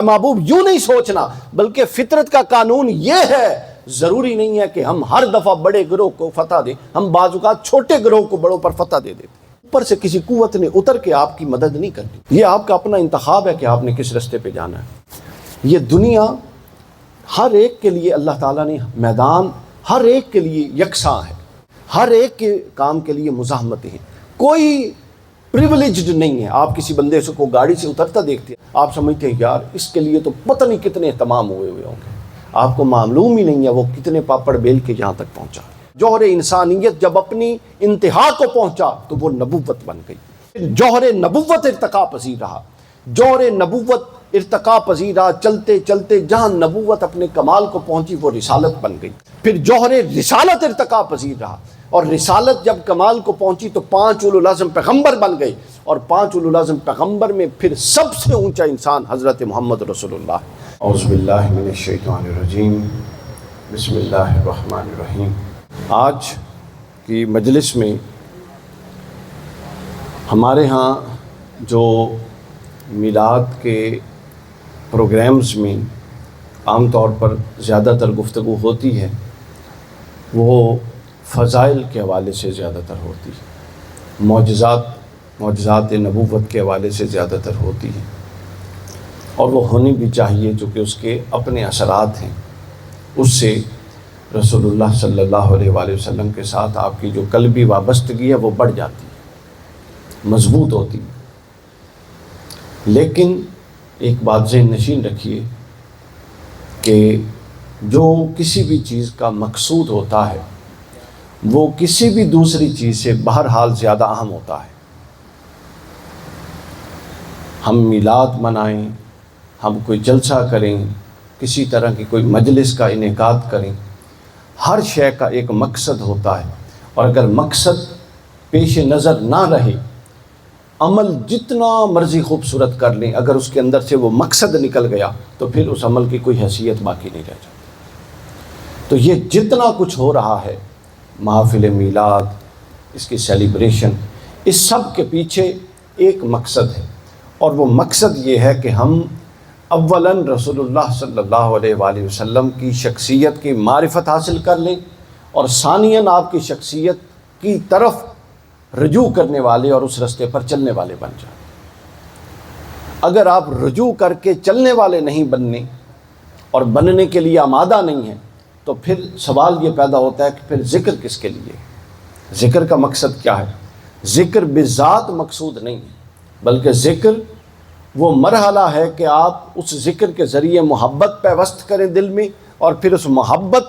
محبوب یوں نہیں سوچنا، بلکہ فطرت کا قانون یہ ہے، ضروری نہیں ہے کہ ہم ہر دفعہ بڑے گروہ کو فتح دیں، ہم بعض اوقات چھوٹے گروہ کو بڑوں پر فتح دے دیتے ہیں۔ اوپر سے کسی قوت نے اتر کے آپ کی مدد نہیں کرنی، یہ آپ کا اپنا انتخاب ہے کہ آپ نے کس رستے پہ جانا ہے۔ یہ دنیا ہر ایک کے لیے اللہ تعالیٰ نے میدان ہر ایک کے لیے یکساں ہے، ہر ایک کے کام کے لیے مزاحمتیں ہیں، کوئی پریولیجڈ نہیں ہے۔ آپ کسی بندے سے کو گاڑی سے اترتا دیکھتے ہیں، آپ سمجھتے ہیں یار اس کے لیے تو پتہ نہیں کتنے اہتمام ہوئے ہوں گے، آپ کو معلوم ہی نہیں ہے وہ کتنے پاپڑ بیل کے یہاں تک پہنچا۔ جوہر انسانیت جب اپنی انتہا کو پہنچا تو وہ نبوت بن گئی، جوہر نبوت ارتقا پذیر رہا، جوہر نبوت ارتقا پذیر رہا، چلتے چلتے جہاں نبوت اپنے کمال کو پہنچی وہ رسالت بن گئی، پھر جوہر رسالت ارتقا پذیر رہا، اور رسالت جب کمال کو پہنچی تو 5 اولو العزم پیغمبر بن گئے، اور 5 اولو العزم پیغمبر میں پھر سب سے اونچا انسان حضرت محمد رسول اللہ۔ اعوذ باللہ من الشیطان الرجیم، بسم اللہ الرحمن الرحیم۔ آج کی مجلس میں ہمارے ہاں جو میلاد کے پروگرامز میں عام طور پر زیادہ تر گفتگو ہوتی ہے وہ فضائل کے حوالے سے زیادہ تر ہوتی ہے، معجزات نبوت کے حوالے سے زیادہ تر ہوتی ہے، اور وہ ہونی بھی چاہیے چونکہ اس کے اپنے اثرات ہیں، اس سے رسول اللہ صلی اللہ علیہ وآلہ وسلم کے ساتھ آپ کی جو قلبی وابستگی ہے وہ بڑھ جاتی ہے، مضبوط ہوتی ہے۔ لیکن ایک بات ذہن نشین رکھیے کہ جو کسی بھی چیز کا مقصود ہوتا ہے وہ کسی بھی دوسری چیز سے بہرحال زیادہ اہم ہوتا ہے۔ ہم میلاد منائیں، ہم کوئی جلسہ کریں، کسی طرح کی کوئی مجلس کا انعقاد کریں، ہر شے کا ایک مقصد ہوتا ہے، اور اگر مقصد پیش نظر نہ رہے، عمل جتنا مرضی خوبصورت کر لیں، اگر اس کے اندر سے وہ مقصد نکل گیا تو پھر اس عمل کی کوئی حیثیت باقی نہیں رہ جاتی۔ تو یہ جتنا کچھ ہو رہا ہے، محافل میلاد، اس کی سیلیبریشن، اس سب کے پیچھے ایک مقصد ہے، اور وہ مقصد یہ ہے کہ ہم اولاً رسول اللہ صلی اللہ علیہ وآلہ وسلم کی شخصیت کی معرفت حاصل کر لیں، اور ثانیاً آپ کی شخصیت کی طرف رجوع کرنے والے اور اس رستے پر چلنے والے بن جائیں۔ اگر آپ رجوع کر کے چلنے والے نہیں بننے اور بننے کے لیے آمادہ نہیں ہیں تو پھر سوال یہ پیدا ہوتا ہے کہ پھر ذکر کس کے لیے؟ ذکر کا مقصد کیا ہے؟ ذکر بذات مقصود نہیں ہے، بلکہ ذکر وہ مرحلہ ہے کہ آپ اس ذکر کے ذریعے محبت پیوست کریں دل میں، اور پھر اس محبت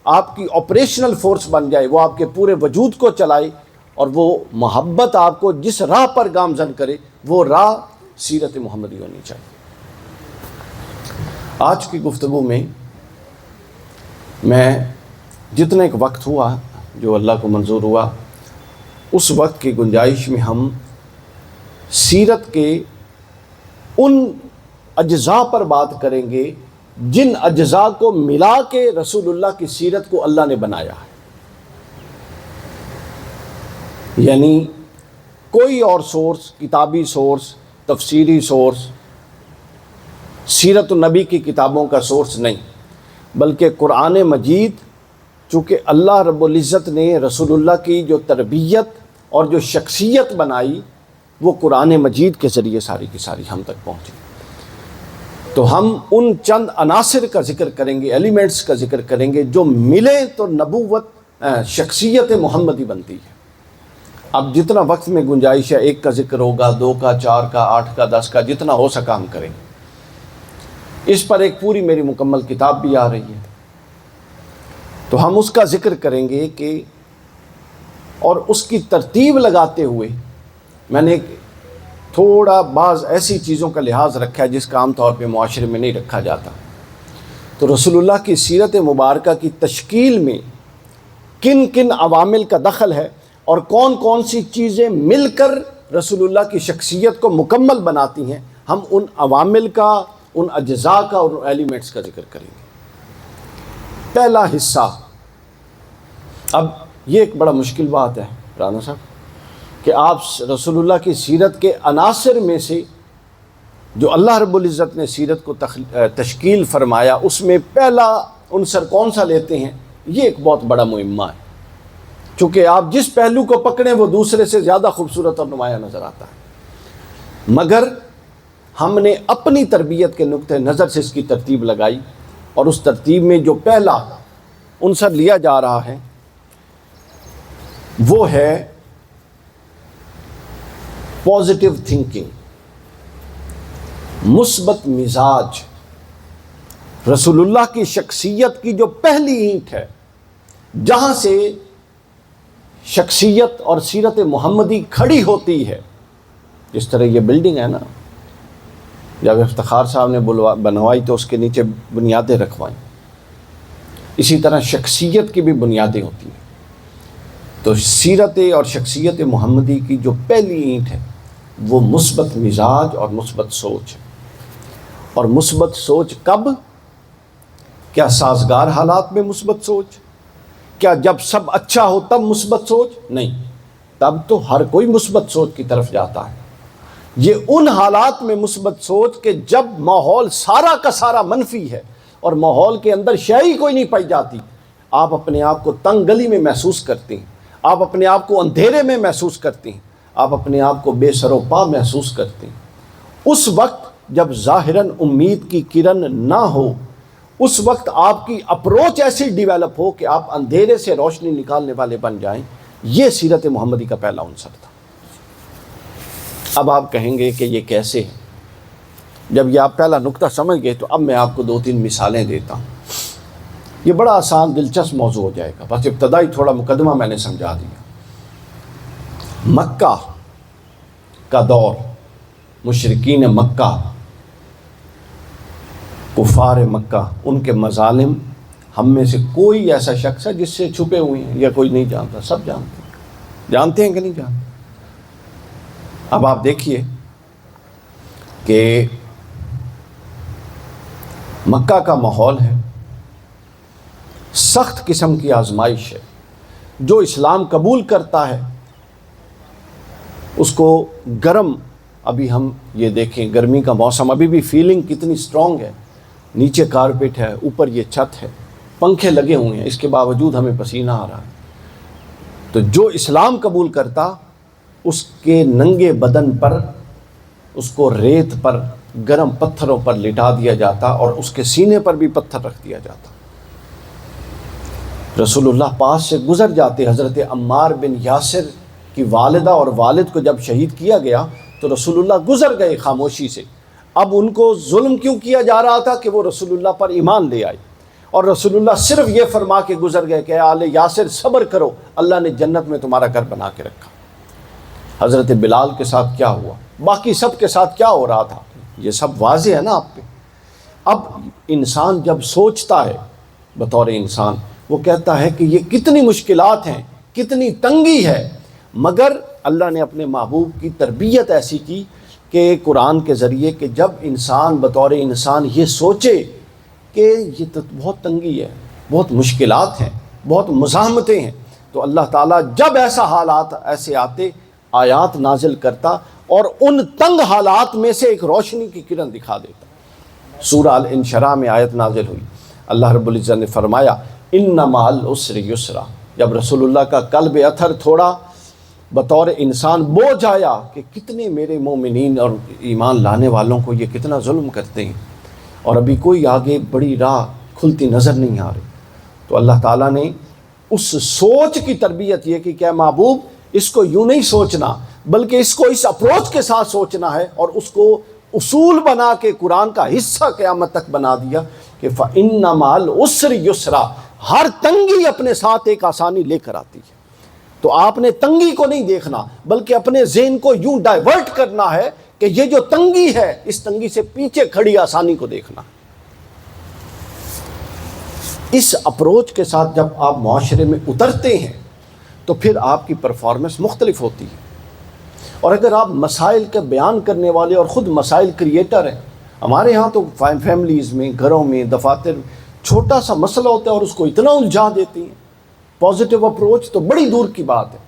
آپ کی آپریشنل فورس بن جائے، وہ آپ کے پورے وجود کو چلائے، اور وہ محبت آپ کو جس راہ پر گامزن کرے وہ راہ سیرت محمدی ہونی چاہیے۔ آج کی گفتگو میں جتنا ایک وقت ہوا جو اللہ کو منظور ہوا، اس وقت کی گنجائش میں ہم سیرت کے ان اجزاء پر بات کریں گے جن اجزاء کو ملا کے رسول اللہ کی سیرت کو اللہ نے بنایا ہے۔ یعنی کوئی اور سورس، کتابی سورس، تفسیری سورس، سیرت النبی کی کتابوں کا سورس نہیں، بلکہ قرآن مجید، چونکہ اللہ رب العزت نے رسول اللہ کی جو تربیت اور جو شخصیت بنائی وہ قرآن مجید کے ذریعے ساری کی ساری ہم تک پہنچی۔ تو ہم ان چند عناصر کا ذکر کریں گے، ایلیمنٹس کا ذکر کریں گے، جو ملے تو نبوت شخصیت محمدی بنتی ہے۔ اب جتنا وقت میں گنجائش ہے، 1 کا ذکر ہوگا، 2 کا، 4 کا، 8 کا، 10 کا، جتنا ہو سکا ہم کریں۔ اس پر ایک پوری میری مکمل کتاب بھی آ رہی ہے، تو ہم اس کا ذکر کریں گے کہ، اور اس کی ترتیب لگاتے ہوئے میں نے تھوڑا بعض ایسی چیزوں کا لحاظ رکھا ہے جس کا عام طور پہ معاشرے میں نہیں رکھا جاتا۔ تو رسول اللہ کی سیرت مبارکہ کی تشکیل میں کن کن عوامل کا دخل ہے، اور کون کون سی چیزیں مل کر رسول اللہ کی شخصیت کو مکمل بناتی ہیں، ہم ان عوامل کا، ان اجزاء کا اور ان ایلیمنٹس کا ذکر کریں گے۔ پہلا حصہ، اب یہ ایک بڑا مشکل بات ہے رانا صاحب کہ آپ رسول اللہ کی سیرت کے عناصر میں سے جو اللہ رب العزت نے سیرت کو تشکیل فرمایا، اس میں پہلا عنصر کون سا لیتے ہیں؟ یہ ایک بہت بڑا مہمہ ہے، چونکہ آپ جس پہلو کو پکڑیں وہ دوسرے سے زیادہ خوبصورت اور نمایاں نظر آتا ہے، مگر ہم نے اپنی تربیت کے نقطہ نظر سے اس کی ترتیب لگائی، اور اس ترتیب میں جو پہلا عنصر لیا جا رہا ہے وہ ہے پازیٹیو تھنکنگ، مثبت مزاج۔ رسول اللہ کی شخصیت کی جو پہلی اینٹ ہے، جہاں سے شخصیت اور سیرت محمدی کھڑی ہوتی ہے، جس طرح یہ بلڈنگ ہے نا، جب افتخار صاحب نے بنوائی تو اس کے نیچے بنیادیں رکھوائیں، اسی طرح شخصیت کی بھی بنیادیں ہوتی ہیں۔ تو سیرت اور شخصیت محمدی کی جو پہلی اینٹ ہے وہ مثبت مزاج اور مثبت سوچ ہے۔ اور مثبت سوچ کب؟ کیا سازگار حالات میں مثبت سوچ؟ کیا جب سب اچھا ہو تب مثبت سوچ؟ نہیں، تب تو ہر کوئی مثبت سوچ کی طرف جاتا ہے۔ یہ ان حالات میں مثبت سوچ کہ جب ماحول سارا کا سارا منفی ہے اور ماحول کے اندر شے ہی کوئی نہیں پائی جاتی، آپ اپنے آپ کو تنگ گلی میں محسوس کرتے ہیں، آپ اپنے آپ کو اندھیرے میں محسوس کرتے ہیں، آپ اپنے آپ کو بے سر و پا محسوس کرتے ہیں۔ اس وقت جب ظاہراً امید کی کرن نہ ہو، اس وقت آپ کی اپروچ ایسی ڈیولپ ہو کہ آپ اندھیرے سے روشنی نکالنے والے بن جائیں، یہ سیرت محمدی کا پہلا عنصر تھا۔ اب آپ کہیں گے کہ یہ کیسے ہے؟ جب یہ آپ پہلا نقطہ سمجھ گئے تو اب میں آپ کو 2-3 مثالیں دیتا ہوں۔ یہ بڑا آسان دلچسپ موضوع ہو جائے گا، بس ابتدائی تھوڑا مقدمہ میں نے سمجھا دیا۔ مکہ کا دور، مشرکین مکہ، کفار مکہ، ان کے مظالم ہم میں سے کوئی ایسا شخص ہے جس سے چھپے ہوئے ہیں یا کوئی نہیں جانتا؟ سب جانتے ہیں۔ جانتے ہیں کہ نہیں جانتے؟ اب آپ دیکھیے کہ مکہ کا ماحول ہے، سخت قسم کی آزمائش ہے۔ جو اسلام قبول کرتا ہے اس کو گرم، ابھی ہم یہ دیکھیں گرمی کا موسم، ابھی بھی فیلنگ کتنی سٹرونگ ہے، نیچے کارپیٹ ہے، اوپر یہ چھت ہے، پنکھے لگے ہوئے ہیں، اس کے باوجود ہمیں پسینہ آ رہا ہے۔ تو جو اسلام قبول کرتا، اس کے ننگے بدن پر اس کو ریت پر، گرم پتھروں پر لٹا دیا جاتا اور اس کے سینے پر بھی پتھر رکھ دیا جاتا۔ رسول اللہ پاس سے گزر جاتے، حضرت عمار بن یاسر کی والدہ اور والد کو جب شہید کیا گیا تو رسول اللہ گزر گئے خاموشی سے۔ اب ان کو ظلم کیوں کیا جا رہا تھا کہ وہ رسول اللہ پر ایمان لے آئے، اور رسول اللہ صرف یہ فرما کے گزر گئے کہ اے آل یاسر صبر کرو، اللہ نے جنت میں تمہارا گھر بنا کے رکھا۔ حضرت بلال کے ساتھ کیا ہوا، باقی سب کے ساتھ کیا ہو رہا تھا، یہ سب واضح ہے نا آپ پہ۔ اب انسان جب سوچتا ہے بطور انسان، وہ کہتا ہے کہ یہ کتنی مشکلات ہیں، کتنی تنگی ہے، مگر اللہ نے اپنے محبوب کی تربیت ایسی کی کہ قرآن کے ذریعے کہ جب انسان بطور انسان یہ سوچے کہ یہ تو بہت تنگی ہے، بہت مشکلات ہیں، بہت مزاحمتیں ہیں، تو اللہ تعالیٰ جب ایسا حالات ایسے آتے آیات نازل کرتا اور ان تنگ حالات میں سے ایک روشنی کی کرن دکھا دیتا۔ سورہ الانشراح میں آیت نازل ہوئی، اللہ رب العزت نے فرمایا ان مع العسر یسرا۔ جب رسول اللہ کا قلب اتھر تھوڑا بطور انسان بوجھ آیا کہ کتنے میرے مومنین اور ایمان لانے والوں کو یہ کتنا ظلم کرتے ہیں اور ابھی کوئی آگے بڑی راہ کھلتی نظر نہیں آ رہی، تو اللہ تعالیٰ نے اس سوچ کی تربیت یہ کہ کیا محبوب اس کو یوں نہیں سوچنا، بلکہ اس کو اس اپروچ کے ساتھ سوچنا ہے، اور اس کو اصول بنا کے قرآن کا حصہ قیامت تک بنا دیا کہ فَإِنَّ مَعَ الْعُسْرِ يُسْرًا، ہر تنگی اپنے ساتھ ایک آسانی لے کر آتی ہے۔ تو آپ نے تنگی کو نہیں دیکھنا، بلکہ اپنے ذہن کو یوں ڈائیورٹ کرنا ہے کہ یہ جو تنگی ہے، اس تنگی سے پیچھے کھڑی آسانی کو دیکھنا۔ اس اپروچ کے ساتھ جب آپ معاشرے میں اترتے ہیں تو پھر آپ کی پرفارمنس مختلف ہوتی ہے۔ اور اگر آپ مسائل کا بیان کرنے والے اور خود مسائل کریٹر ہیں، ہمارے ہاں تو فیملیز میں، گھروں میں، دفاتر، چھوٹا سا مسئلہ ہوتا ہے اور اس کو اتنا الجھا دیتی ہیں۔ پازیٹیو اپروچ تو بڑی دور کی بات ہے،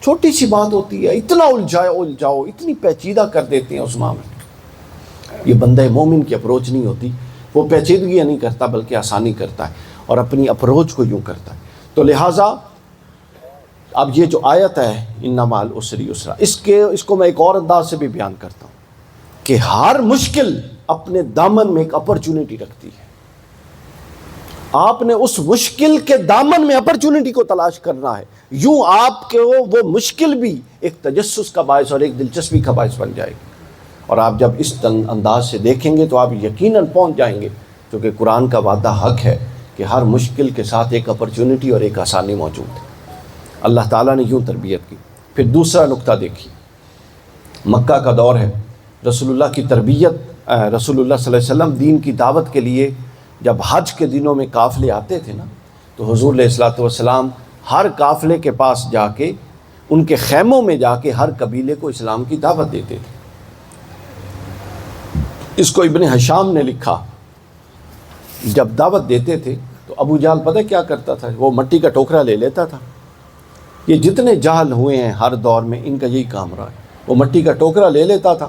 چھوٹی سی بات ہوتی ہے اتنا الجھاؤ اتنی پیچیدہ کر دیتے ہیں اس معاملے۔ یہ بندہ مومن کی اپروچ نہیں ہوتی، وہ پیچیدگیاں نہیں کرتا بلکہ آسانی کرتا ہے اور اپنی اپروچ کو یوں کرتا ہے۔ تو لہٰذا اب یہ جو آیت ہے ان مع العسر یسرا، اس کو میں ایک اور انداز سے بھی بیان کرتا ہوں کہ ہر مشکل اپنے دامن میں ایک اپرچونٹی رکھتی ہے۔ آپ نے اس مشکل کے دامن میں اپرچونٹی کو تلاش کرنا ہے، یوں آپ کے وہ مشکل بھی ایک تجسس کا باعث اور ایک دلچسپی کا باعث بن جائے گی، اور آپ جب اس انداز سے دیکھیں گے تو آپ یقیناً پہنچ جائیں گے، کیونکہ قرآن کا وعدہ حق ہے کہ ہر مشکل کے ساتھ ایک اپرچونٹی اور ایک آسانی موجود ہے۔ اللہ تعالیٰ نے یوں تربیت کی۔ پھر دوسرا نقطہ دیکھیے، مکہ کا دور ہے، رسول اللہ کی تربیت، رسول اللہ صلی اللہ علیہ وسلم دین کی دعوت کے لیے جب حج کے دنوں میں قافلے آتے تھے نا، تو حضور علیہ الصلوۃ والسلام ہر قافلے کے پاس جا کے، ان کے خیموں میں جا کے ہر قبیلے کو اسلام کی دعوت دیتے تھے۔ اس کو ابن ہشام نے لکھا، جب دعوت دیتے تھے تو ابو جہل پتہ کیا کرتا تھا، وہ مٹی کا ٹوکرا لے لیتا تھا۔ یہ جتنے جہل ہوئے ہیں ہر دور میں ان کا یہی کام رہا ہے، وہ مٹی کا ٹوکرا لے لیتا تھا،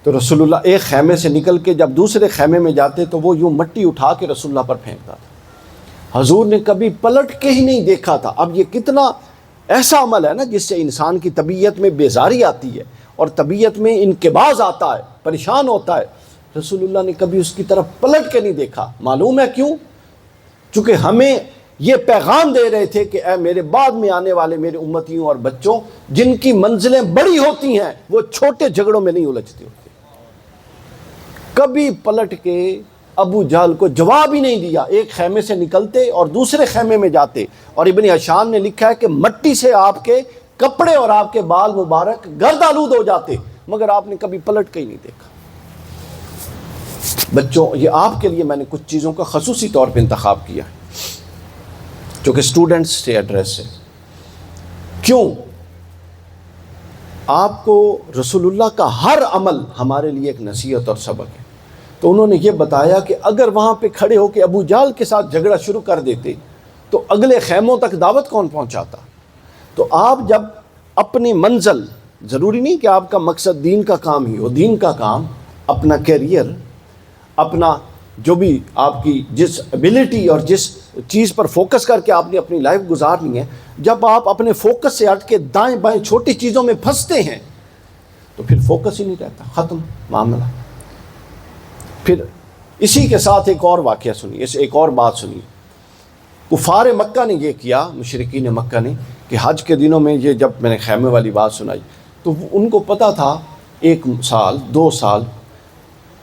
تو رسول اللہ ایک خیمے سے نکل کے جب دوسرے خیمے میں جاتے تو وہ یوں مٹی اٹھا کے رسول اللہ پر پھینکتا تھا۔ حضور نے کبھی پلٹ کے ہی نہیں دیکھا تھا۔ اب یہ کتنا ایسا عمل ہے نا جس سے انسان کی طبیعت میں بیزاری آتی ہے اور طبیعت میں انقباض آتا ہے، پریشان ہوتا ہے۔ رسول اللہ نے کبھی اس کی طرف پلٹ کے نہیں دیکھا۔ معلوم ہے کیوں؟ چونکہ ہمیں یہ پیغام دے رہے تھے کہ اے میرے بعد میں آنے والے میرے امتیوں اور بچوں، جن کی منزلیں بڑی ہوتی ہیں وہ چھوٹے جھگڑوں میں نہیں الجھتے ہوتے۔ کبھی پلٹ کے ابو جہل کو جواب ہی نہیں دیا، ایک خیمے سے نکلتے اور دوسرے خیمے میں جاتے، اور ابن ہشام نے لکھا ہے کہ مٹی سے آپ کے کپڑے اور آپ کے بال مبارک گرد آلود ہو جاتے، مگر آپ نے کبھی پلٹ کے ہی نہیں دیکھا۔ بچوں، یہ آپ کے لیے میں نے کچھ چیزوں کا خصوصی طور پہ انتخاب کیا ہے جو کہ اسٹوڈنٹس سے ایڈریس ہے۔ کیوں؟ آپ کو رسول اللہ کا ہر عمل ہمارے لیے ایک نصیحت اور سبق ہے۔ تو انہوں نے یہ بتایا کہ اگر وہاں پہ کھڑے ہو کے ابو جہل کے ساتھ جھگڑا شروع کر دیتے تو اگلے خیموں تک دعوت کون پہنچاتا؟ تو آپ جب اپنی منزل، ضروری نہیں کہ آپ کا مقصد دین کا کام ہی ہو، دین کا کام، اپنا کیریئر، اپنا جو بھی آپ کی جس ایبلٹی اور جس چیز پر فوکس کر کے آپ نے اپنی لائف گزارنی ہے، جب آپ اپنے فوکس سے ہٹ کے دائیں بائیں چھوٹی چیزوں میں پھنستے ہیں تو پھر فوکس ہی نہیں رہتا، ختم معاملہ۔ پھر اسی کے ساتھ ایک اور واقعہ سنیے، ایک اور بات سنیے۔ کفار مکہ نے یہ کیا، مشرکین مکہ نے، کہ حج کے دنوں میں یہ جب میں نے خیمے والی بات سنائی تو ان کو پتہ تھا 1 سال 2 سال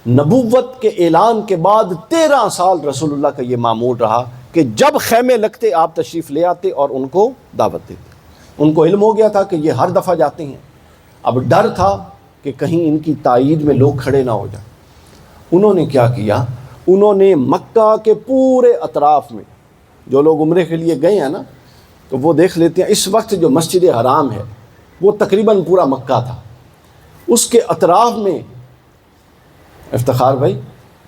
نبوت کے اعلان کے بعد 13 سال رسول اللہ کا یہ معمول رہا کہ جب خیمے لگتے آپ تشریف لے آتے اور ان کو دعوت دیتے۔ ان کو علم ہو گیا تھا کہ یہ ہر دفعہ جاتے ہیں، اب ڈر تھا کہ کہیں ان کی تائید میں لوگ کھڑے نہ ہو جائیں۔ انہوں نے کیا کیا؟ انہوں نے مکہ کے پورے اطراف میں، جو لوگ عمرے کے لیے گئے ہیں نا تو وہ دیکھ لیتے ہیں، اس وقت جو مسجد حرام ہے وہ تقریباً پورا مکہ تھا، اس کے اطراف میں افتخار بھائی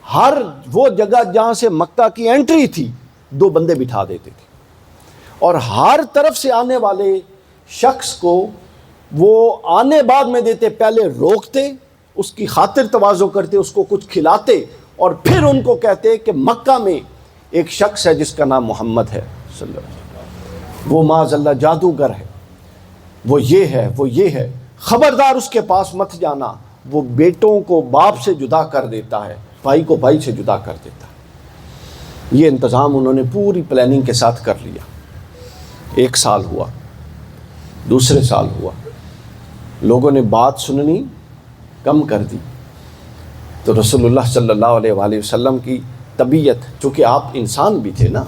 ہر وہ جگہ جہاں سے مکہ کی انٹری تھی 2 بندے بٹھا دیتے تھے، اور ہر طرف سے آنے والے شخص کو وہ آنے بعد میں دیتے، پہلے روکتے، اس کی خاطر تواضع کرتے، اس کو کچھ کھلاتے، اور پھر ان کو کہتے کہ مکہ میں ایک شخص ہے جس کا نام محمد ہے صلی اللہ علیہ وسلم، وہ معاذ اللہ جادوگر ہے، وہ یہ ہے، وہ یہ ہے، خبردار اس کے پاس مت جانا، وہ بیٹوں کو باپ سے جدا کر دیتا ہے، بھائی کو بھائی سے جدا کر دیتا ہے۔ یہ انتظام انہوں نے پوری پلاننگ کے ساتھ کر لیا۔ 1 سال ہوا، دوسرے سال ہوا، لوگوں نے بات سننی کم کر دی، تو رسول اللہ صلی اللہ علیہ وآلہ وسلم کی طبیعت، چونکہ آپ انسان بھی تھے نا،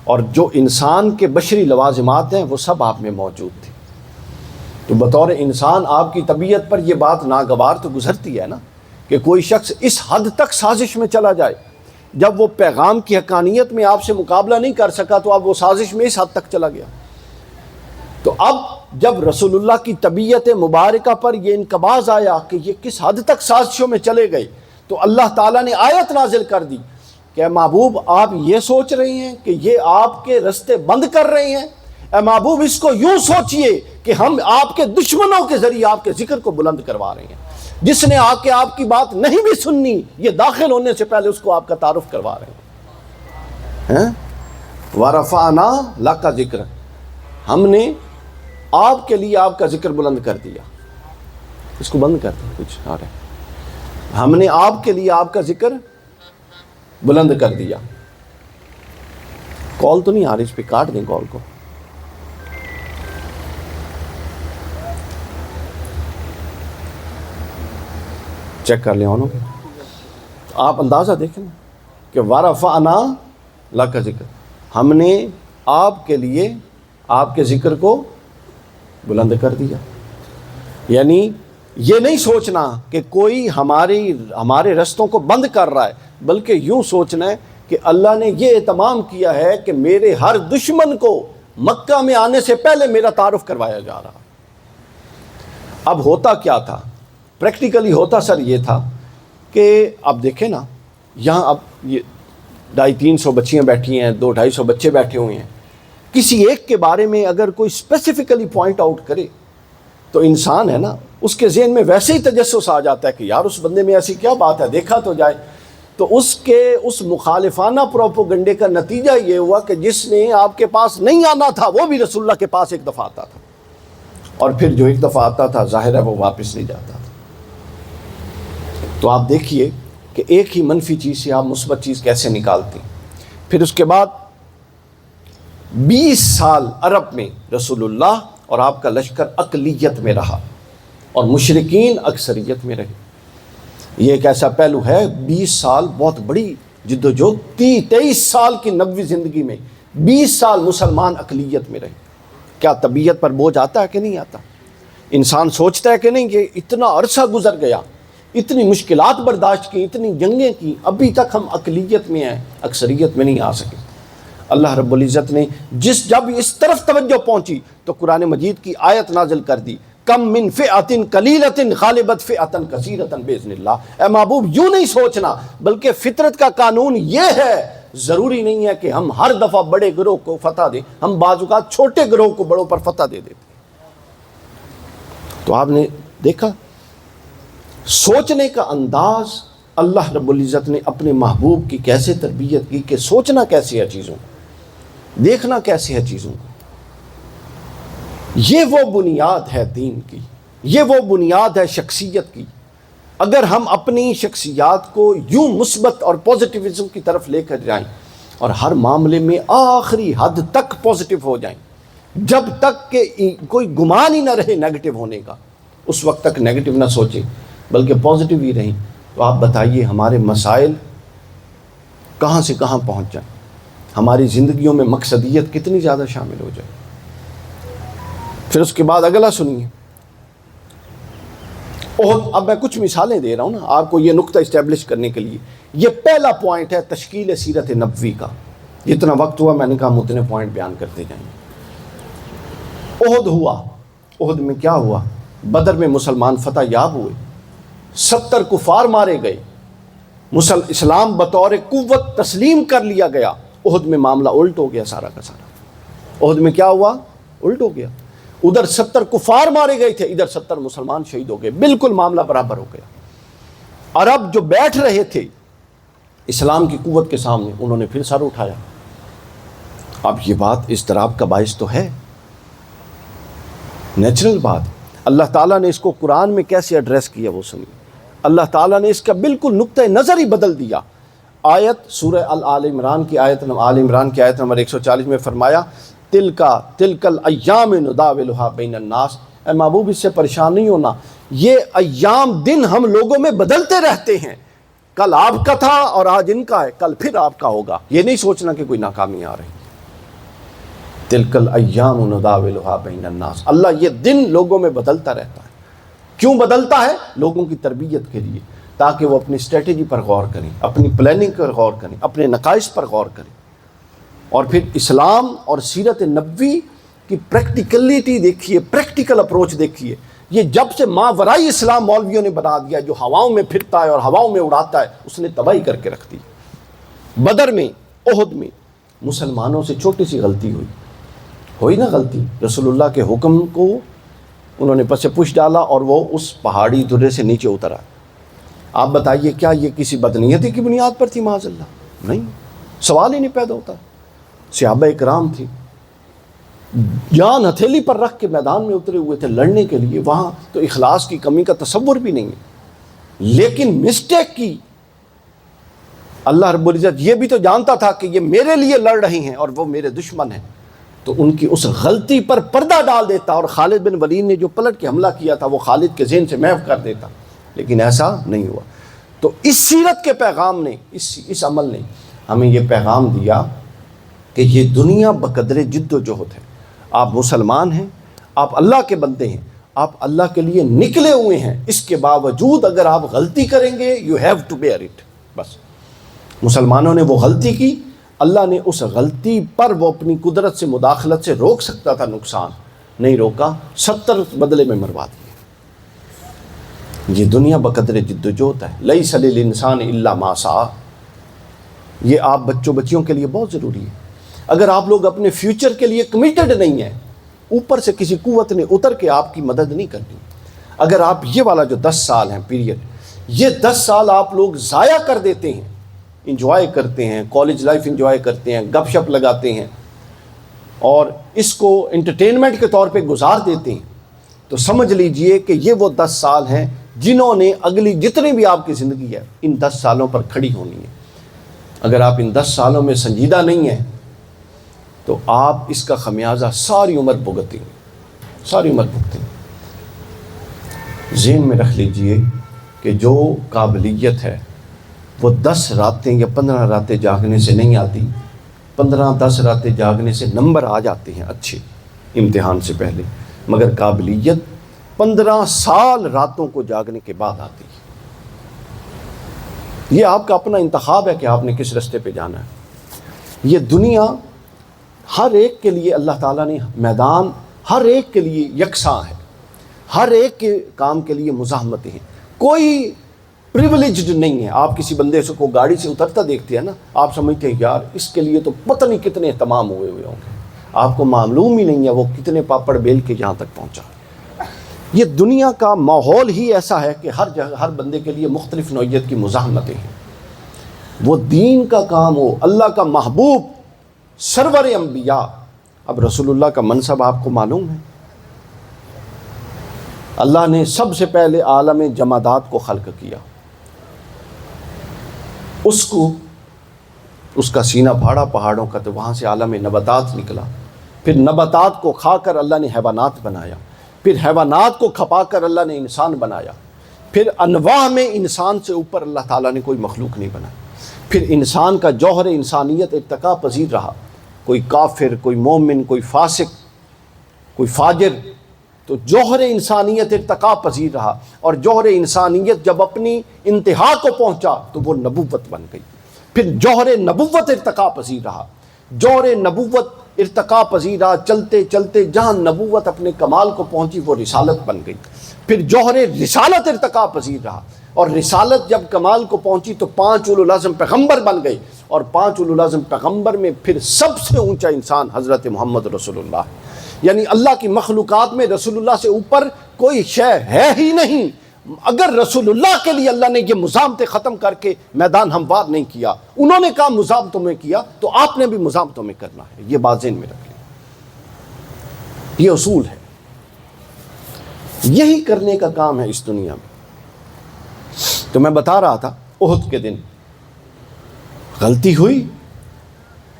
اور جو انسان کے بشری لوازمات ہیں وہ سب آپ میں موجود تھے، تو بطور انسان آپ کی طبیعت پر یہ بات ناگوار تو گزرتی ہے نا کہ کوئی شخص اس حد تک سازش میں چلا جائے، جب وہ پیغام کی حقانیت میں آپ سے مقابلہ نہیں کر سکا تو اب وہ سازش میں اس حد تک چلا گیا۔ تو اب جب رسول اللہ کی طبیعت مبارکہ پر یہ انقباض آیا کہ یہ کس حد تک سازشوں میں چلے گئے، تو اللہ تعالیٰ نے آیت نازل کر دی کہ اے محبوب آپ یہ سوچ رہے ہیں کہ یہ آپ کے رستے بند کر رہے ہیں، اے محبوب اس کو یوں سوچئے کہ ہم آپ کے دشمنوں کے ذریعے آپ کے ذکر کو بلند کروا رہے ہیں۔ جس نے آ کے آپ کی بات نہیں بھی سننی، یہ داخل ہونے سے پہلے اس کو آپ کا تعارف کروا رہے ہیں۔ وَرَفَعْنَا لَكَ ذِکْرَ، ہم نے آپ کے لیے آپ کا ذکر بلند کر دیا۔ اس کو بند کر دیں، کچھ آ رہے ہیں۔ ہم نے آپ کے لیے آپ کا ذکر بلند کر دیا۔ کال تو نہیں آ رہی، اس پہ کاٹ دیں کال کو۔ چیک کر لیں انہوں نے، آپ اندازہ دیکھیں کہ وَرَفَعْنَا لَكَ ذِکْرَ، ہم نے آپ کے لیے آپ کے ذکر کو بلند کر دیا۔ یعنی یہ نہیں سوچنا کہ کوئی ہمارے رستوں کو بند کر رہا ہے، بلکہ یوں سوچنا ہے کہ اللہ نے یہ اہتمام کیا ہے کہ میرے ہر دشمن کو مکہ میں آنے سے پہلے میرا تعارف کروایا جا رہا۔ اب ہوتا کیا تھا، پریکٹیکلی ہوتا سر یہ تھا کہ اب دیکھیں نا، یہاں اب یہ 250-300 بچیاں بیٹھی ہیں، 200-250 بچے بیٹھے ہوئے ہیں، کسی ایک کے بارے میں اگر کوئی اسپیسیفکلی پوائنٹ آؤٹ کرے تو انسان ہے نا، اس کے ذہن میں ویسے ہی تجسس آ جاتا ہے کہ یار اس بندے میں ایسی کیا بات ہے، دیکھا تو جائے۔ تو اس مخالفانہ پروپوگنڈے کا نتیجہ یہ ہوا کہ جس نے آپ کے پاس نہیں آنا تھا وہ بھی رسول اللہ کے پاس ایک دفعہ آتا تھا، اور پھر جو ایک دفعہ آتا تھا ظاہر ہے وہ واپس نہیں جاتا تھا۔ تو آپ دیکھیے کہ ایک ہی منفی چیز سے آپ مثبت چیز کیسے نکالتے ہیں۔ پھر اس کے بعد 20 سال عرب میں رسول اللہ اور آپ کا لشکر اقلیت میں رہا اور مشرکین اکثریت میں رہے۔ یہ ایک ایسا پہلو ہے، 20 سال بہت بڑی جدوجہد، 23 سال کی نبوی زندگی میں 20 سال مسلمان اقلیت میں رہے۔ کیا طبیعت پر بوجھ آتا ہے کہ نہیں آتا؟ انسان سوچتا ہے کہ نہیں کہ اتنا عرصہ گزر گیا، اتنی مشکلات برداشت کی، اتنی جنگیں کی، ابھی تک ہم اقلیت میں ہیں، اکثریت میں نہیں آ سکے۔ اللہ رب العزت نے جب اس طرف توجہ پہنچی تو قرآن مجید کی آیت نازل کر دی، کم من فئۃ قلیلۃ غالبت فئۃ کثیرۃ باذن اللہ۔ اے محبوب یوں نہیں سوچنا، بلکہ فطرت کا قانون یہ ہے، ضروری نہیں ہے کہ ہم ہر دفعہ بڑے گروہ کو فتح دیں، ہم بعض اوقات چھوٹے گروہ کو بڑوں پر فتح دے دیتے۔ تو آپ نے دیکھا سوچنے کا انداز اللہ رب العزت نے اپنے محبوب کی کیسے تربیت کی کہ سوچنا کیسے ہے چیزوں کو، دیکھنا کیسے ہے چیزوں کو۔ یہ وہ بنیاد ہے دین کی، یہ وہ بنیاد ہے شخصیت کی۔ اگر ہم اپنی شخصیات کو یوں مثبت اور پازیٹیوزم کی طرف لے کر جائیں اور ہر معاملے میں آخری حد تک پازیٹیو ہو جائیں، جب تک کہ کوئی گمان ہی نہ رہے نیگیٹو ہونے کا، اس وقت تک نیگیٹو نہ سوچیں بلکہ پازیٹیو ہی رہیں، تو آپ بتائیے ہمارے مسائل کہاں سے کہاں پہنچ جائیں، ہماری زندگیوں میں مقصدیت کتنی زیادہ شامل ہو جائے۔ پھر اس کے بعد اگلا سنیے احد۔ اب میں کچھ مثالیں دے رہا ہوں نا آپ کو یہ نقطہ اسٹیبلش کرنے کے لیے۔ یہ پہلا پوائنٹ ہے تشکیل سیرت نبوی کا۔ جتنا وقت ہوا میں نے کہا ہم اتنے پوائنٹ بیان کرتے جائیں گے۔ احد ہوا، احد میں کیا ہوا؟ بدر میں مسلمان فتح یاب ہوئے، 70 کفار مارے گئے، اسلام بطور قوت تسلیم کر لیا گیا۔ احد میں معاملہ الٹ ہو گیا سارا کا سارا۔ احد میں کیا ہوا؟ الٹ ہو گیا۔ ادھر 70 کفار مارے گئے تھے، ادھر 70 مسلمان شہید ہو گئے، بالکل معاملہ برابر ہو گیا۔ عرب جو بیٹھ رہے تھے اسلام کی قوت کے سامنے، انہوں نے پھر سر اٹھایا۔ اب یہ بات اضطراب کا باعث تو ہے، نیچرل بات۔ اللہ تعالیٰ نے اس کو قرآن میں کیسے ایڈریس کیا وہ سنیے۔ اللہ تعالیٰ نے اس کا بالکل نقطۂ نظر ہی بدل دیا۔ آیت سورہ آل عمران کی آیت نمبر 140 میں فرمایا تلک الایام نداولھا بین الناس۔ اے محبوب اس سے پریشان نہیں ہونا، یہ ایام دن ہم لوگوں میں بدلتے رہتے ہیں، کل آپ کا تھا اور آج ان کا ہے، کل پھر آپ کا ہوگا۔ یہ نہیں سوچنا کہ کوئی ناکامی آ رہی۔ تلک الایام نداولھا بین الناس، اللہ یہ دن لوگوں میں بدلتا رہتا ہے۔ کیوں بدلتا ہے؟ لوگوں کی تربیت کے لیے، تاکہ وہ اپنی اسٹریٹجی پر غور کریں، اپنی پلاننگ پر غور کریں، اپنے نقائص پر غور کریں۔ اور پھر اسلام اور سیرت نبوی کی پریکٹیکلٹی دیکھیے، پریکٹیکل اپروچ دیکھیے۔ یہ جب سے ماورائی اسلام مولویوں نے بنا دیا، جو ہواؤں میں پھرتا ہے اور ہواؤں میں اڑاتا ہے، اس نے تباہی کر کے رکھ دی۔ بدر میں، احد میں مسلمانوں سے چھوٹی سی غلطی ہوئی نا غلطی، رسول اللہ کے حکم کو انہوں نے پس پش ڈالا اور وہ اس پہاڑی درے سے نیچے اترا۔ آپ بتائیے کیا یہ کسی بدنیتی کی بنیاد پر تھی؟ معاذ اللہ نہیں، سوال ہی نہیں پیدا ہوتا۔ صحابہ اکرام تھی، جان ہتھیلی پر رکھ کے میدان میں اترے ہوئے تھے لڑنے کے لیے، وہاں تو اخلاص کی کمی کا تصور بھی نہیں ہے، لیکن مسٹیک کی۔ اللہ رب العزت یہ بھی تو جانتا تھا کہ یہ میرے لیے لڑ رہے ہیں اور وہ میرے دشمن ہیں، تو ان کی اس غلطی پر پردہ ڈال دیتا، اور خالد بن ولید نے جو پلٹ کے حملہ کیا تھا وہ خالد کے ذہن سے محو کر دیتا، لیکن ایسا نہیں ہوا۔ تو اس سیرت کے پیغام نے، اس عمل نے ہمیں یہ پیغام دیا کہ یہ دنیا بقدر جد و جہد ہے۔ آپ مسلمان ہیں، آپ اللہ کے بندے ہیں، آپ اللہ کے لیے نکلے ہوئے ہیں، اس کے باوجود اگر آپ غلطی کریں گے you have to bear it۔ بس مسلمانوں نے وہ غلطی کی، اللہ نے اس غلطی پر وہ اپنی قدرت سے مداخلت سے روک سکتا تھا، نقصان نہیں روکا، 70 بدلے میں مروا دیے۔ یہ دنیا بقدر جد و جہد ہے، لیس للانسان الا ما سعی۔ یہ آپ بچوں بچیوں کے لیے بہت ضروری ہے۔ اگر آپ لوگ اپنے فیوچر کے لیے کمیٹڈ نہیں ہیں، اوپر سے کسی قوت نے اتر کے آپ کی مدد نہیں کرنی۔ اگر آپ یہ والا جو 10 سال ہیں پیریڈ، یہ 10 سال آپ لوگ ضائع کر دیتے ہیں، انجوائے کرتے ہیں، کالج لائف انجوائے کرتے ہیں، گپ شپ لگاتے ہیں اور اس کو انٹرٹینمنٹ کے طور پہ گزار دیتے ہیں، تو سمجھ لیجئے کہ یہ وہ 10 سال ہیں جنہوں نے اگلی جتنی بھی آپ کی زندگی ہے ان 10 سالوں پر کھڑی ہونی ہے۔ اگر آپ ان 10 سالوں میں سنجیدہ نہیں ہیں تو آپ اس کا خمیازہ ساری عمر بھگتیں گے، ساری عمر بھگتیں گے۔ ذہن میں رکھ لیجئے کہ جو قابلیت ہے وہ 10 راتیں یا 15 راتیں جاگنے سے نہیں آتی، 15-10 راتیں جاگنے سے نمبر آ جاتے ہیں اچھے امتحان سے پہلے، مگر قابلیت 15 سال راتوں کو جاگنے کے بعد آتی ہے۔ یہ آپ کا اپنا انتخاب ہے کہ آپ نے کس رستے پہ جانا ہے۔ یہ دنیا ہر ایک کے لیے اللہ تعالیٰ نے میدان ہر ایک کے لیے یکساں ہے، ہر ایک کے کام کے لیے مزاحمتیں ہیں، کوئی پریولیجڈ نہیں ہے۔ آپ کسی بندے سے کو گاڑی سے اترتا دیکھتے ہیں نا، آپ سمجھتے ہیں یار اس کے لیے تو پتہ نہیں کتنے اہتمام ہوئے ہوں گے، آپ کو معلوم ہی نہیں ہے وہ کتنے پاپڑ بیل کے یہاں تک پہنچا۔ یہ دنیا کا ماحول ہی ایسا ہے کہ ہر جگہ ہر بندے کے لیے مختلف نوعیت کی مزاحمتیں ہیں۔ وہ دین کا کام ہو، اللہ کا محبوب سرور انبیاء، اب رسول اللہ کا منصب آپ کو معلوم ہے، اللہ نے سب سے پہلے عالم جمادات کو خلق کیا، اس کا سینہ پھاڑا پہاڑوں کا، تو وہاں سے عالم نباتات نکلا، پھر نباتات کو کھا کر اللہ نے حیوانات بنایا، پھر حیوانات کو کھپا کر اللہ نے انسان بنایا، پھر انواع میں انسان سے اوپر اللہ تعالیٰ نے کوئی مخلوق نہیں بنایا، پھر انسان کا جوہر انسانیت ارتقا پذیر رہا، کوئی کافر، کوئی مومن، کوئی فاسق، کوئی فاجر، تو جوہر انسانیت ارتقا پذیر رہا، اور جوہر انسانیت جب اپنی انتہا کو پہنچا تو وہ نبوت بن گئی، پھر جوہر نبوت ارتقا پذیر رہا، جوہر نبوت ارتقا پذیر رہا، چلتے چلتے جہاں نبوت اپنے کمال کو پہنچی وہ رسالت بن گئی، پھر جوہر رسالت ارتقا پذیر رہا، اور رسالت جب کمال کو پہنچی تو 5 اولو العزم پیغمبر بن گئے، اور 5 اولو العزم پیغمبر میں پھر سب سے اونچا انسان حضرت محمد رسول اللہ، یعنی اللہ کی مخلوقات میں رسول اللہ سے اوپر کوئی شے ہے ہی نہیں۔ اگر رسول اللہ کے لیے اللہ نے یہ مزاحمتیں ختم کر کے میدان ہموار نہیں کیا، انہوں نے کہا مزاحمتوں میں کیا، تو آپ نے بھی مزاحمتوں میں کرنا ہے، یہ بات ذہن میں رکھ لیں، یہ اصول ہے، یہی کرنے کا کام ہے اس دنیا میں۔ تو میں بتا رہا تھا احد کے دن غلطی ہوئی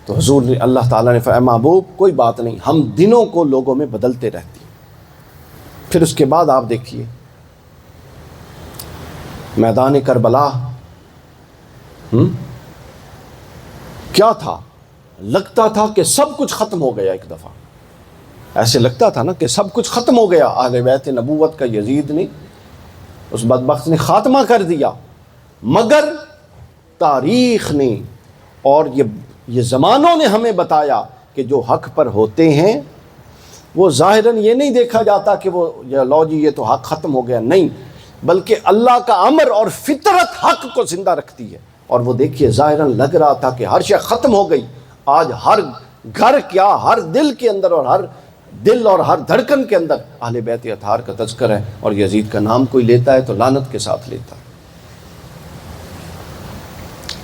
تو حضور نے اللہ تعالیٰ نے فرمایا محبوب کوئی بات نہیں، ہم دنوں کو لوگوں میں بدلتے رہتے ہیں۔ پھر اس کے بعد آپ دیکھیے میدان کربلا کیا تھا، لگتا تھا کہ سب کچھ ختم ہو گیا، ایک دفعہ ایسے لگتا تھا نا کہ سب کچھ ختم ہو گیا، اہل بیت نبوت کا یزید نے، اس بدبخت نے خاتمہ کر دیا، مگر تاریخ نے اور یہ زمانوں نے ہمیں بتایا کہ جو حق پر ہوتے ہیں وہ ظاہراً یہ نہیں دیکھا جاتا کہ وہ لو جی یہ تو حق ختم ہو گیا، نہیں، بلکہ اللہ کا امر اور فطرت حق کو زندہ رکھتی ہے، اور وہ دیکھیے ظاہراً لگ رہا تھا کہ ہر شے ختم ہو گئی، آج ہر گھر کیا ہر دل کے اندر اور ہر دل اور ہر دھڑکن کے اندر اہل بیت اطہار کا تذکر ہے، اور یزید کا نام کوئی لیتا ہے تو لعنت کے ساتھ لیتا ہے۔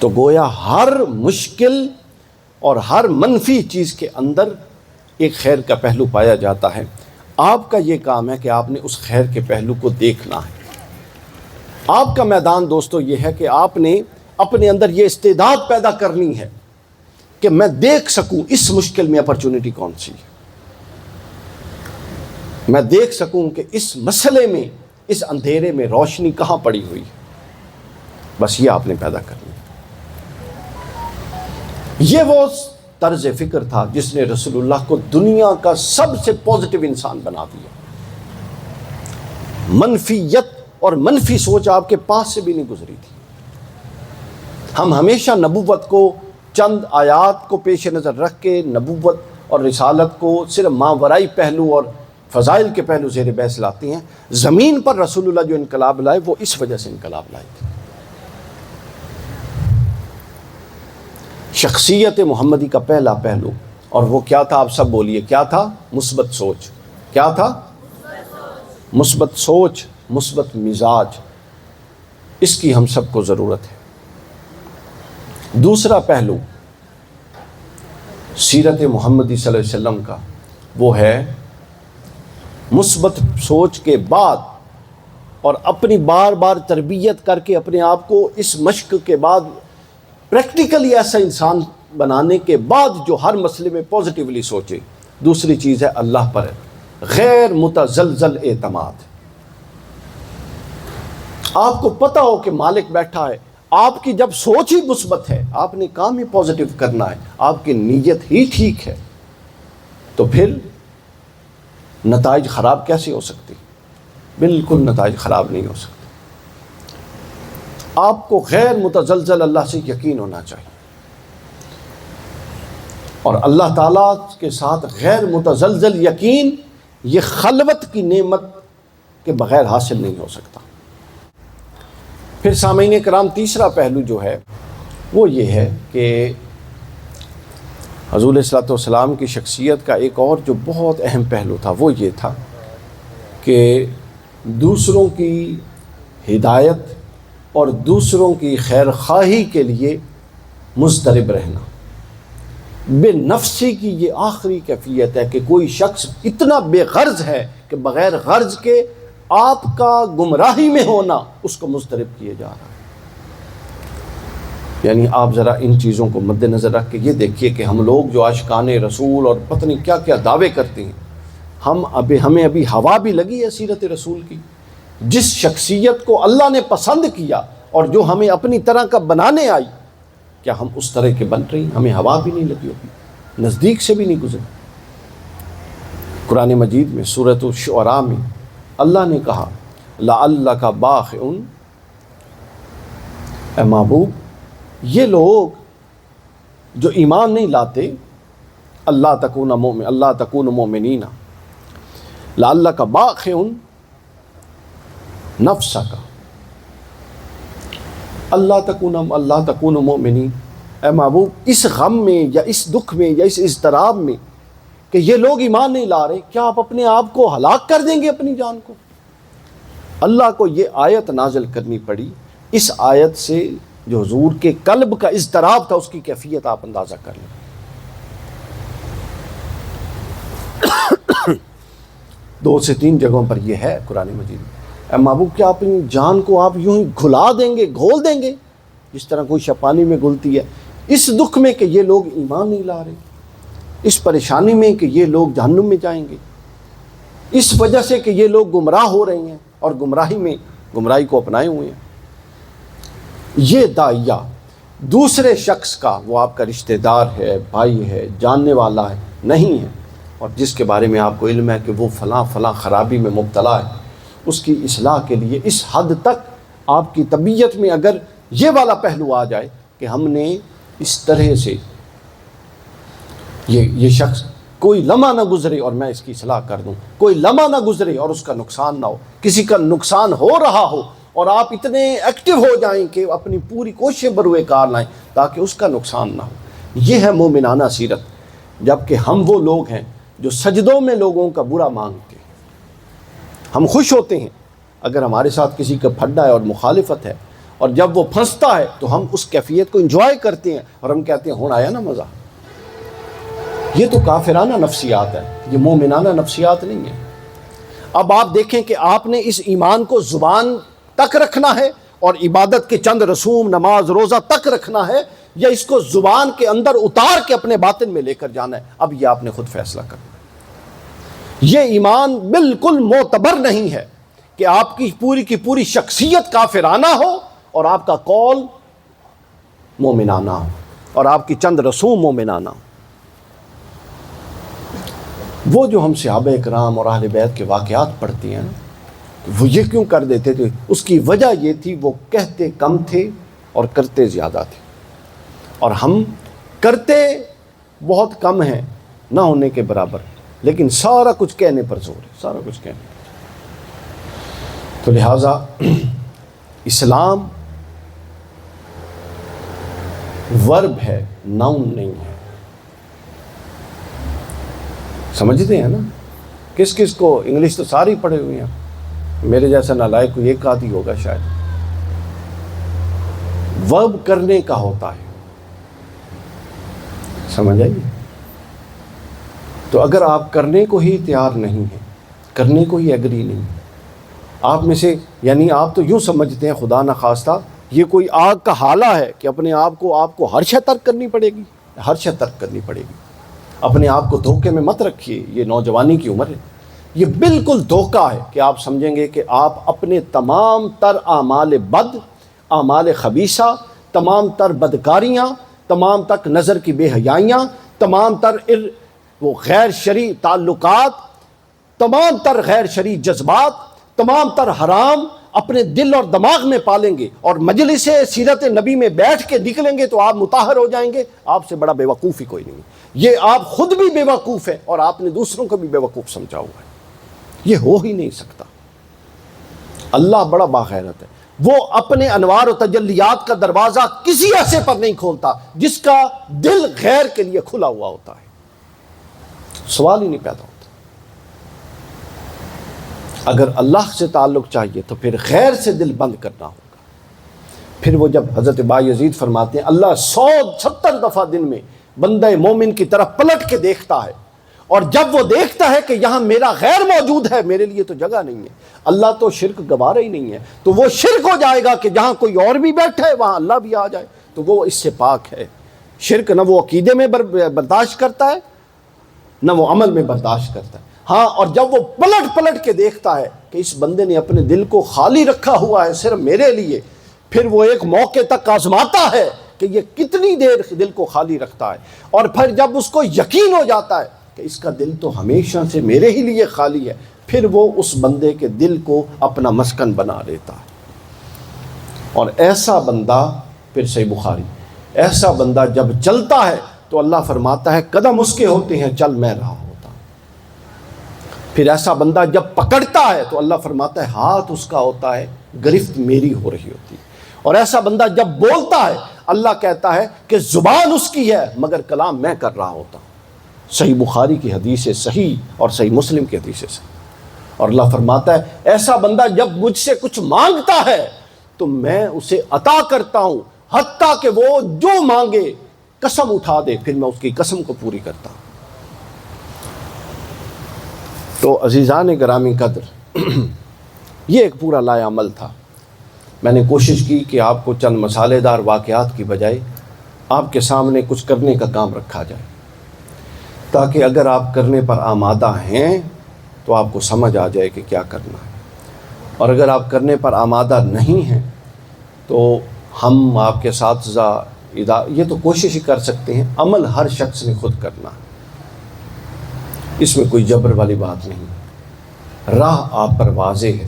تو گویا ہر مشکل اور ہر منفی چیز کے اندر ایک خیر کا پہلو پایا جاتا ہے۔ آپ کا یہ کام ہے کہ آپ نے اس خیر کے پہلو کو دیکھنا ہے۔ آپ کا میدان دوستو یہ ہے کہ آپ نے اپنے اندر یہ استعداد پیدا کرنی ہے کہ میں دیکھ سکوں اس مشکل میں اپرچونٹی کون سی ہے، میں دیکھ سکوں کہ اس مسئلے میں، اس اندھیرے میں روشنی کہاں پڑی ہوئی ہے۔ بس یہ آپ نے پیدا کرنی ہے۔ یہ وہ طرز فکر تھا جس نے رسول اللہ کو دنیا کا سب سے پازیٹیو انسان بنا دیا۔ منفیت اور منفی سوچ آپ کے پاس سے بھی نہیں گزری تھی۔ ہم ہمیشہ نبوت کو چند آیات کو پیش نظر رکھ کے نبوت اور رسالت کو صرف ماورائی پہلو اور فضائل کے پہلو زیر بحث لاتے ہیں۔ زمین پر رسول اللہ جو انقلاب لائے وہ اس وجہ سے انقلاب لائے تھے۔ شخصیت محمدی کا پہلا پہلو، اور وہ کیا تھا؟ آپ سب بولیے، کیا تھا؟ مثبت سوچ۔ کیا تھا؟ مثبت سوچ، مثبت مزاج۔ اس کی ہم سب کو ضرورت ہے۔ دوسرا پہلو سیرت محمدی صلی اللہ علیہ وسلم کا، وہ ہے مثبت سوچ کے بعد اور اپنی بار بار تربیت کر کے اپنے آپ کو اس مشق کے بعد پریکٹیکلی ایسا انسان بنانے کے بعد جو ہر مسئلے میں پازیٹیولی سوچے۔ دوسری چیز ہے اللہ پر غیر متزلزل اعتماد۔ آپ کو پتہ ہو کہ مالک بیٹھا ہے، آپ کی جب سوچ ہی مثبت ہے، آپ نے کام ہی پازیٹیو کرنا ہے، آپ کی نیت ہی ٹھیک ہے، تو پھر نتائج خراب کیسے ہو سکتی؟ بالکل نتائج خراب نہیں ہو سکتے۔ آپ کو غیر متزلزل اللہ سے یقین ہونا چاہیے، اور اللہ تعالیٰ کے ساتھ غیر متزلزل یقین یہ خلوت کی نعمت کے بغیر حاصل نہیں ہو سکتا۔ پھر سامعین کرام، تیسرا پہلو جو ہے وہ یہ ہے کہ حضور علیہ الصلوۃ والسلام کی شخصیت کا ایک اور جو بہت اہم پہلو تھا وہ یہ تھا کہ دوسروں کی ہدایت اور دوسروں کی خیر خواہی کے لیے مضطرب رہنا۔ بے نفسی کی یہ آخری کیفیت ہے کہ کوئی شخص اتنا بے غرض ہے کہ بغیر غرض کے آپ کا گمراہی میں ہونا اس کو مضطرب کیے جا رہا ہے۔ یعنی آپ ذرا ان چیزوں کو مد نظر رکھ کے یہ دیکھیے کہ ہم لوگ جو عاشقان رسول اور پتہ نہیں کیا کیا دعوے کرتے ہیں، ہمیں ابھی ہوا بھی لگی ہے سیرت رسول کی۔ جس شخصیت کو اللہ نے پسند کیا اور جو ہمیں اپنی طرح کا بنانے آئی، کیا ہم اس طرح کے بن رہی ہیں؟ ہمیں ہوا بھی نہیں لگی ہوگی، نزدیک سے بھی نہیں گزری۔ قرآن مجید میں سورۃ الشعراء میں اللہ نے کہا لعلک باخع، اے محبوب یہ لوگ جو ایمان نہیں لاتے، اللہ تکون مؤمنین، لعلک باخع نفسک، اللہ تکون مؤمنین، اے محبوب اس غم میں یا اس دکھ میں یا اس اضطراب میں کہ یہ لوگ ایمان نہیں لا رہے، کیا آپ اپنے آپ کو ہلاک کر دیں گے اپنی جان کو؟ اللہ کو یہ آیت نازل کرنی پڑی۔ اس آیت سے جو حضور کے قلب کا اضطراب تھا اس کی کیفیت آپ اندازہ کر لیں۔ 2 سے 3 جگہوں پر یہ ہے قرآن مجید میں، اے محبوب کیا اپنی جان کو آپ یوں ہی گھلا دیں گے، گھول دیں گے جس طرح کوئی شب پانی میں گھلتی ہے، اس دکھ میں کہ یہ لوگ ایمان نہیں لا رہے، اس پریشانی میں کہ یہ لوگ جہنم میں جائیں گے، اس وجہ سے کہ یہ لوگ گمراہ ہو رہے ہیں اور گمراہی کو اپنائے ہوئے ہیں۔ یہ داعیہ دوسرے شخص کا، وہ آپ کا رشتہ دار ہے، بھائی ہے، جاننے والا ہے، نہیں ہے، اور جس کے بارے میں آپ کو علم ہے کہ وہ فلاں خرابی میں مبتلا ہے، اس کی اصلاح کے لیے اس حد تک آپ کی طبیعت میں اگر یہ والا پہلو آ جائے کہ ہم نے اس طرح سے یہ شخص کوئی لمحہ نہ گزرے اور میں اس کی اصلاح کر دوں، کوئی لمحہ نہ گزرے اور اس کا نقصان نہ ہو، کسی کا نقصان ہو رہا ہو اور آپ اتنے ایکٹیو ہو جائیں کہ اپنی پوری کوششیں بروئے کار لائیں تاکہ اس کا نقصان نہ ہو۔ یہ ہے مومنانہ سیرت۔ جبکہ ہم وہ لوگ ہیں جو سجدوں میں لوگوں کا برا مانگتے ہیں۔ ہم خوش ہوتے ہیں اگر ہمارے ساتھ کسی کا پھڈا ہے اور مخالفت ہے، اور جب وہ پھنستا ہے تو ہم اس کیفیت کو انجوائے کرتے ہیں اور ہم کہتے ہیں ہونا آیا نا مزہ۔ یہ تو کافرانہ نفسیات ہے، یہ مومنانہ نفسیات نہیں ہے۔ اب آپ دیکھیں کہ آپ نے اس ایمان کو زبان تک رکھنا ہے اور عبادت کے چند رسوم، نماز روزہ تک رکھنا ہے، یا اس کو زبان کے اندر اتار کے اپنے باطن میں لے کر جانا ہے، اب یہ آپ نے خود فیصلہ کرنا ہے۔ یہ ایمان بالکل معتبر نہیں ہے کہ آپ کی پوری شخصیت کافرانہ ہو اور آپ کا قول مومنانہ ہو اور آپ کی چند رسوم مومنانہ ہو۔ وہ جو ہم صحابہ کرام اور اہل بیت کے واقعات پڑھتے ہیں وہ یہ کیوں کر دیتے تھے، اس کی وجہ یہ تھی وہ کہتے کم تھے اور کرتے زیادہ تھے، اور ہم کرتے بہت کم ہیں نہ ہونے کے برابر، لیکن سارا کچھ کہنے پر زور ہے، سارا کچھ کہنے پر۔ تو لہٰذا اسلام ورب ہے، ناؤن نہیں ہے۔ سمجھتے ہیں نا؟ کس کس کو انگلش تو ساری پڑھے ہوئے ہیں، میرے جیسا نالائق کوئی ایک آدھی ہوگا شاید۔ ورب کرنے کا ہوتا ہے، سمجھ آئیے؟ تو اگر آپ کرنے کو ہی تیار نہیں ہیں، کرنے کو ہی ایگری نہیں ہیں، آپ میں سے یعنی آپ تو یوں سمجھتے ہیں خدا نخواستہ یہ کوئی آگ کا حالہ ہے کہ اپنے آپ کو ہر شے ترک کرنی پڑے گی، ہر شے ترک کرنی پڑے گی۔ اپنے آپ کو دھوکے میں مت رکھیے، یہ نوجوانی کی عمر ہے، یہ بالکل دھوکہ ہے کہ آپ سمجھیں گے کہ آپ اپنے تمام تر اعمال بد، اعمال خبیثہ، تمام تر بدکاریاں، تمام تک نظر کی بے حیائیاں، تمام تر وہ غیر شرعی تعلقات، تمام تر غیر شرعی جذبات، تمام تر حرام اپنے دل اور دماغ میں پالیں گے اور مجلس سیرت نبی میں بیٹھ کے نکلیں گے تو آپ مطہر ہو جائیں گے۔ آپ سے بڑا بے وقوف ہی کوئی نہیں، یہ آپ خود بھی بے وقوف ہے اور آپ نے دوسروں کو بھی بے وقوف سمجھا ہوا ہے، یہ ہو ہی نہیں سکتا۔ اللہ بڑا باغیرت ہے، وہ اپنے انوار و تجلیات کا دروازہ کسی ایسے پر نہیں کھولتا جس کا دل غیر کے لیے کھلا ہوا ہوتا ہے، سوال ہی نہیں پیدا ہوتا۔ اگر اللہ سے تعلق چاہیے تو پھر غیر سے دل بند کرنا ہوگا۔ پھر وہ جب حضرت بایزید فرماتے ہیں اللہ 170 دفعہ دن میں بندہ مومن کی طرف پلٹ کے دیکھتا ہے، اور جب وہ دیکھتا ہے کہ یہاں میرا غیر موجود ہے، میرے لیے تو جگہ نہیں ہے، اللہ تو شرک گوارا ہی نہیں ہے، تو وہ شرک ہو جائے گا کہ جہاں کوئی اور بھی بیٹھا ہے وہاں اللہ بھی آ جائے، تو وہ اس سے پاک ہے۔ شرک نہ وہ عقیدے میں برداشت کرتا ہے نہ وہ عمل میں برداشت کرتا ہے۔ ہاں، اور جب وہ پلٹ کے دیکھتا ہے کہ اس بندے نے اپنے دل کو خالی رکھا ہوا ہے صرف میرے لیے، پھر وہ ایک موقع تک آزماتا ہے کہ یہ کتنی دیر دل کو خالی رکھتا ہے، اور پھر جب اس کو یقین ہو جاتا ہے کہ اس کا دل تو ہمیشہ سے میرے ہی لیے خالی ہے، پھر وہ اس بندے کے دل کو اپنا مسکن بنا لیتا ہے۔ اور ایسا بندہ، پھر صحیح بخاری، ایسا بندہ جب چلتا ہے تو اللہ فرماتا ہے قدم اس کے ہوتے ہیں چل میں رہا ہوتا۔ پھر ایسا بندہ جب پکڑتا ہے تو اللہ فرماتا ہے ہاتھ اس کا ہوتا ہے، گرفت میری ہو رہی ہوتی ہے۔ اور ایسا بندہ جب بولتا ہے اللہ کہتا ہے کہ زبان اس کی ہے مگر کلام میں کر رہا ہوتا ہوں۔ صحیح بخاری کی حدیث ہے صحیح، اور صحیح مسلم کی حدیث ہے صحیح۔ اور اللہ فرماتا ہے ایسا بندہ جب مجھ سے کچھ مانگتا ہے تو میں اسے عطا کرتا ہوں، حتیٰ کہ وہ جو مانگے قسم اٹھا دے پھر میں اس کی قسم کو پوری کرتا ہوں۔ تو عزیزان گرامی قدر، یہ ایک پورا لائے عمل تھا۔ میں نے کوشش کی کہ آپ کو چند مسالے دار واقعات کی بجائے آپ کے سامنے کچھ کرنے کا کام رکھا جائے، تاکہ اگر آپ کرنے پر آمادہ ہیں تو آپ کو سمجھ آ جائے کہ کیا کرنا ہے، اور اگر آپ کرنے پر آمادہ نہیں ہیں تو ہم آپ کے اساتذہ یہ تو کوشش ہی کر سکتے ہیں، عمل ہر شخص نے خود کرنا ہے، اس میں کوئی جبر والی بات نہیں، راہ آپ پر واضح ہے۔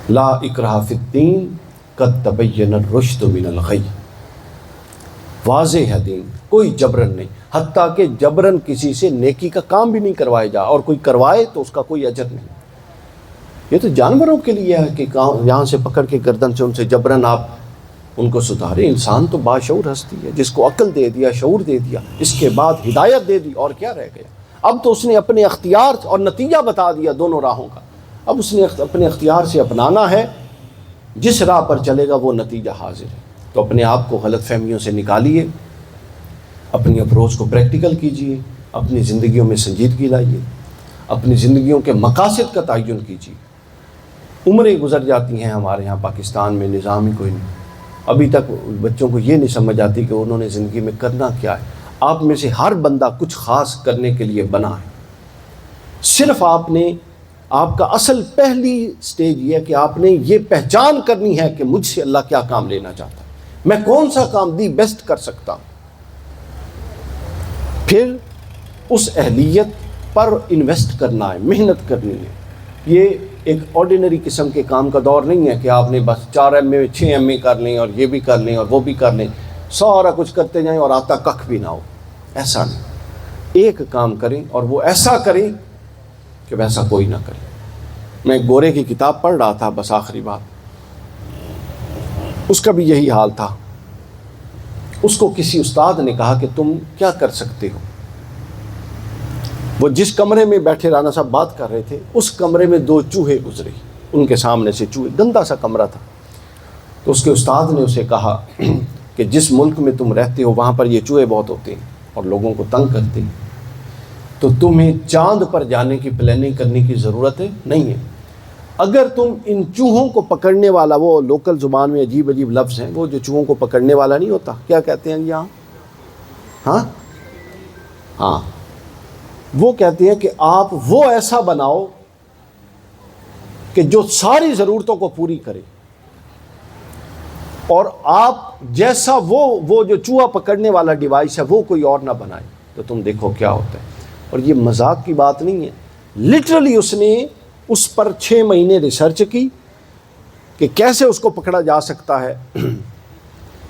لا اکراہ فی الدین قد تبین الرشد من الغی، واضح ہے دین، کوئی جبرن نہیں، حتیٰ کہ جبرن کسی سے نیکی کا کام بھی نہیں کروایا جا، اور کوئی کروائے تو اس کا کوئی اجر نہیں۔ یہ تو جانوروں کے لیے ہے کہ یہاں سے پکڑ کے گردن سے ان سے جبرن آپ ان کو سدھارے۔ انسان تو باشعور ہستی ہے، جس کو عقل دے دیا، شعور دے دیا، اس کے بعد ہدایت دے دی، اور کیا رہ گیا؟ اب تو اس نے اپنے اختیار اور نتیجہ بتا دیا دونوں راہوں کا، اب اس نے اپنے اختیار سے اپنانا ہے، جس راہ پر چلے گا وہ نتیجہ حاضر ہے۔ تو اپنے آپ کو غلط فہمیوں سے نکالیے، اپنی اپروچ کو پریکٹیکل کیجیے، اپنی زندگیوں میں سنجیدگی لائیے، اپنی زندگیوں کے مقاصد کا تعین کیجیے۔ عمریں گزر جاتی ہیں ہمارے یہاں پاکستان میں، نظام ہی کوئی نہیں، ابھی تک بچوں کو یہ نہیں سمجھ آتی کہ انہوں نے زندگی میں کرنا کیا ہے۔ آپ میں سے ہر بندہ کچھ خاص کرنے کے لیے بنا ہے، صرف آپ کا اصل پہلی سٹیج یہ ہے کہ آپ نے یہ پہچان کرنی ہے کہ مجھ سے اللہ کیا کام لینا چاہتا ہے، میں کون سا کام دی بیسٹ کر سکتا ہوں۔ پھر اس اہلیت پر انویسٹ کرنا ہے، محنت کرنی ہے۔ یہ ایک آرڈینری قسم کے کام کا دور نہیں ہے کہ آپ نے بس 4 MA 6 MA کر لیں اور یہ بھی کر لیں اور وہ بھی کر لیں، سارا کچھ کرتے جائیں اور آتا ککھ بھی نہ ہو، ایسا نہیں۔ ایک کام کریں اور وہ ایسا کریں کہ ویسا کوئی نہ کرے۔ میں گورے کی کتاب پڑھ رہا تھا، بس آخری بات، اس کا بھی یہی حال تھا۔ اس کو کسی استاد نے کہا کہ تم کیا کر سکتے ہو؟ وہ جس کمرے میں بیٹھے رانا صاحب بات کر رہے تھے، اس کمرے میں 2 چوہے گزرے، ان کے سامنے سے چوہے، گندا سا کمرہ تھا۔ تو اس کے استاد نے اسے کہا کہ جس ملک میں تم رہتے ہو وہاں پر یہ چوہے بہت ہوتے ہیں اور لوگوں کو تنگ کرتے ہیں، تو تمہیں چاند پر جانے کی پلاننگ کرنے کی ضرورت نہیں ہے۔ اگر تم ان چوہوں کو پکڑنے والا، وہ لوکل زبان میں عجیب عجیب لفظ ہیں، وہ جو چوہوں کو پکڑنے والا نہیں ہوتا، کیا کہتے ہیں یہاں؟ ہاں، وہ کہتے ہیں کہ آپ وہ ایسا بناؤ کہ جو ساری ضرورتوں کو پوری کرے، اور آپ جیسا وہ جو چوہا پکڑنے والا ڈیوائس ہے وہ کوئی اور نہ بنائے، تو تم دیکھو کیا ہوتا ہے۔ اور یہ مذاق کی بات نہیں ہے، لٹرلی اس نے اس پر 6 مہینے ریسرچ کی کہ کیسے اس کو پکڑا جا سکتا ہے،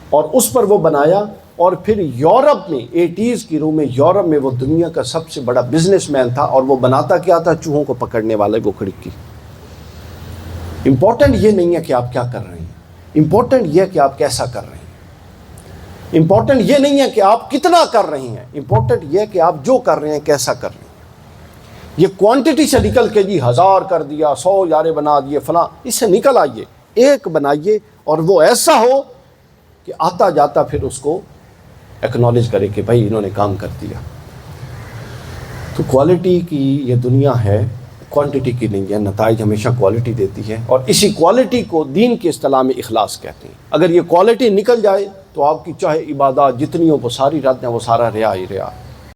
اور اس پر وہ بنایا، اور پھر یورپ میں 80s کی رو میں، یورپ میں وہ دنیا کا سب سے بڑا بزنس مین تھا، اور وہ بناتا کیا تھا؟ چوہوں کو پکڑنے والا وہ کھڑکی۔ امپورٹنٹ یہ نہیں ہے کہ آپ کیا کر رہے ہیں، امپورٹنٹ یہ ہے کہ آپ کیسا کر رہے ہیں۔ امپورٹنٹ یہ نہیں ہے کہ آپ کتنا کر رہے ہیں، امپورٹنٹ یہ ہے کہ آپ جو کر رہے ہیں کیسا کر رہے ہیں۔ یہ کوانٹٹی سے نکل کے جی 1000 کر دیا، 100 یارے بنا دیے فلاں، اس سے نکل آئیے، ایک بنائیے، اور وہ ایسا ہو کہ آتا جاتا پھر اس کو ایکنالج کرے کہ بھائی انہوں نے کام کر دیا۔ تو کوالٹی کی یہ دنیا ہے، کوانٹٹی کی نہیں ہے۔ نتائج ہمیشہ کوالٹی دیتی ہے، اور اسی کوالٹی کو دین کی اصطلاح میں اخلاص کہتے ہیں۔ اگر یہ کوالٹی نکل جائے تو آپ کی چاہے عبادات جتنی ہو وہ ساری رات ہیں، وہ سارا ریا ہی ریا ہے۔